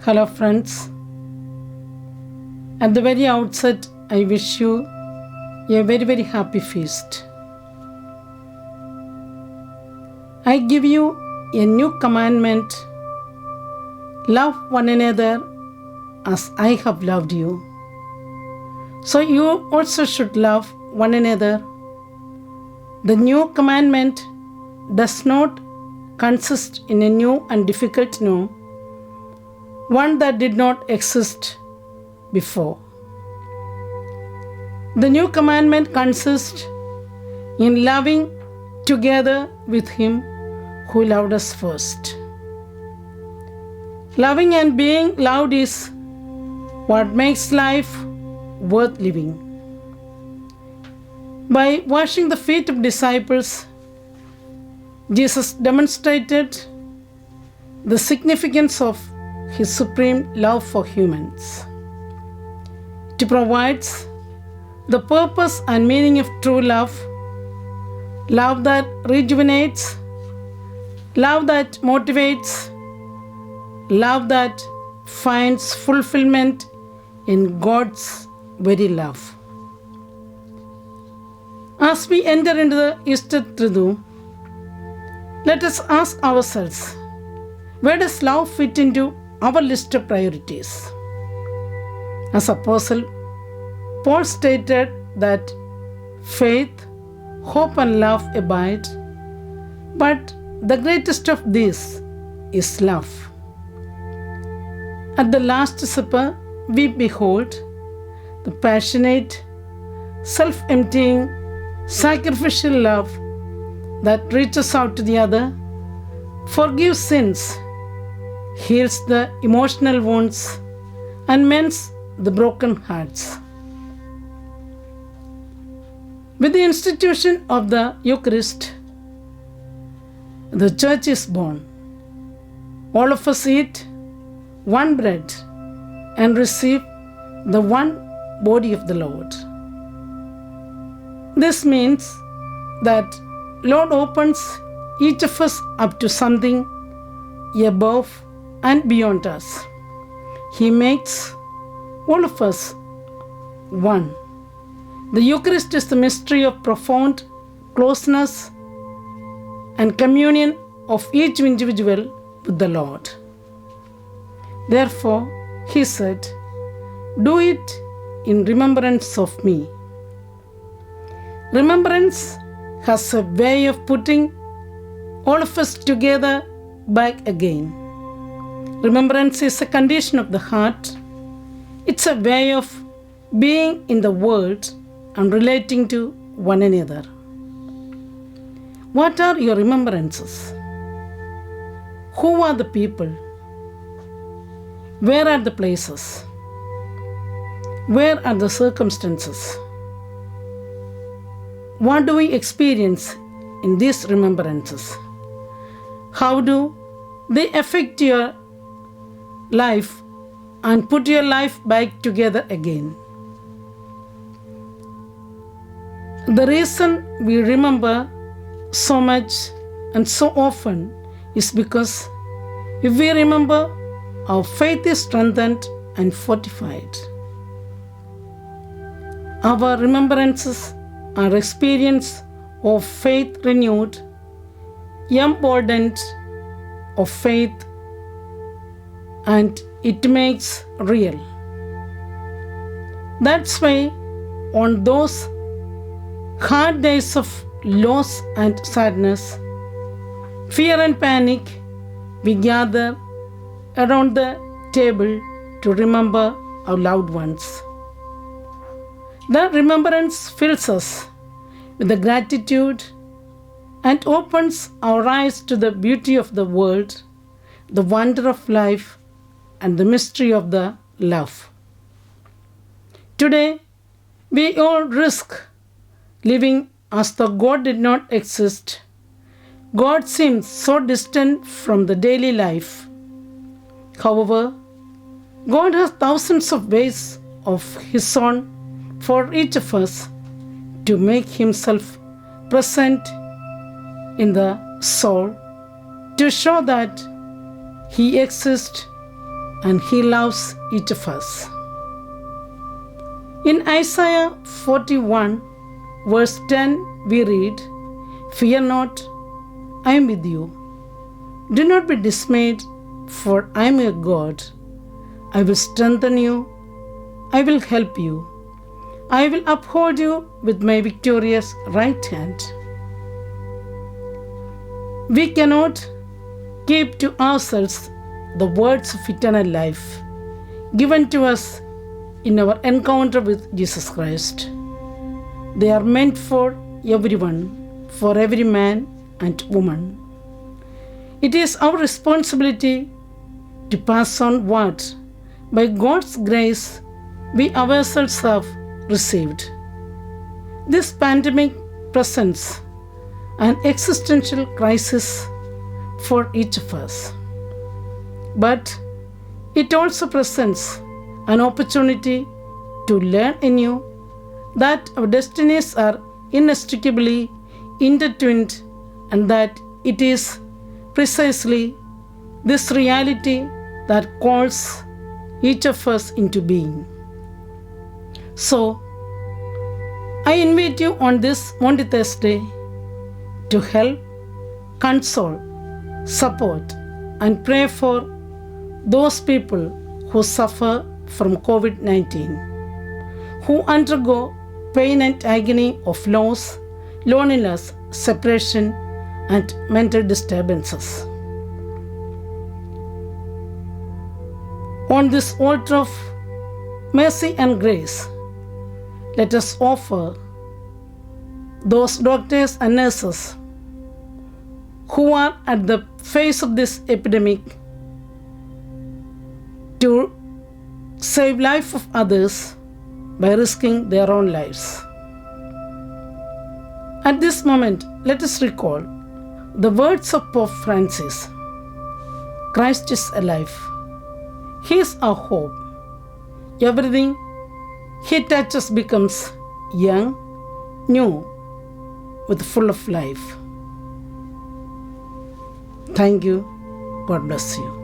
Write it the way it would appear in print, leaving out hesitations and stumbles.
Hello, friends. At the very outset, I wish you a very, very happy feast. I give you a new commandment: love one another as I have loved you. So you also should love one another. The new commandment does not consist in a new and difficult no, one that did not exist before. The new commandment consists in loving together with Him who loved us first. Loving and being loved is what makes life worth living. By washing the feet of disciples, Jesus demonstrated the significance of His supreme love for humans. It provides the purpose and meaning of true love, love that rejuvenates, love that motivates, love that finds fulfillment in God's very love. As we enter into the Easter Triduum, let us ask ourselves, where does love fit into our list of priorities? As Apostle Paul stated that faith, hope and love abide, but the greatest of these is love. At the Last Supper, we behold the passionate, self-emptying, sacrificial love that reaches out to the other, forgives sins, heals the emotional wounds, and mends the broken hearts. With the institution of the Eucharist, the Church is born. All of us eat one bread and receive the one body of the Lord. This means that Lord opens each of us up to something above and beyond us. He makes all of us one. The Eucharist is the mystery of profound closeness and communion of each individual with the Lord. Therefore, He said, "Do it in remembrance of me." Remembrance has a way of putting all of us together back again. Remembrance is a condition of the heart. It's a way of being in the world and relating to one another. What are your remembrances? Who are the people? Where are the places? Where are the circumstances? What do we experience in these remembrances? How do they affect your life and put your life back together again? The reason we remember so much and so often is because if we remember, our faith is strengthened and fortified. Our remembrances are experience of faith renewed, emboldened of faith, and it makes real. That's why on those hard days of loss and sadness, fear and panic, we gather around the table to remember our loved ones. That remembrance fills us with the gratitude and opens our eyes to the beauty of the world, the wonder of life, and the mystery of the love. Today, we all risk living as though God did not exist. God seems so distant from the daily life. However, God has thousands of ways of His own for each of us to make Himself present in the soul, to show that He exists and He loves each of us. In Isaiah 41, verse 10, we read, "Fear not, I am with you. Do not be dismayed, for I am your God. I will strengthen you. I will help you. I will uphold you with my victorious right hand." We cannot keep to ourselves the words of eternal life given to us in our encounter with Jesus Christ. They are meant for everyone, for every man and woman. It is our responsibility to pass on what, by God's grace, we ourselves have received. This pandemic presents an existential crisis for each of us. But it also presents an opportunity to learn anew that our destinies are inextricably intertwined and that it is precisely this reality that calls each of us into being. So, I invite you on this Maundy Thursday to help, console, support, and pray for those people who suffer from COVID-19, who undergo pain and agony of loss, loneliness, separation, and mental disturbances. On this altar of mercy and grace, let us offer those doctors and nurses who are at the face of this epidemic to save life of others by risking their own lives. At this moment, let us recall the words of Pope Francis. Christ is alive. He is our hope. Everything He touches becomes young, new, with full of life. Thank you. God bless you.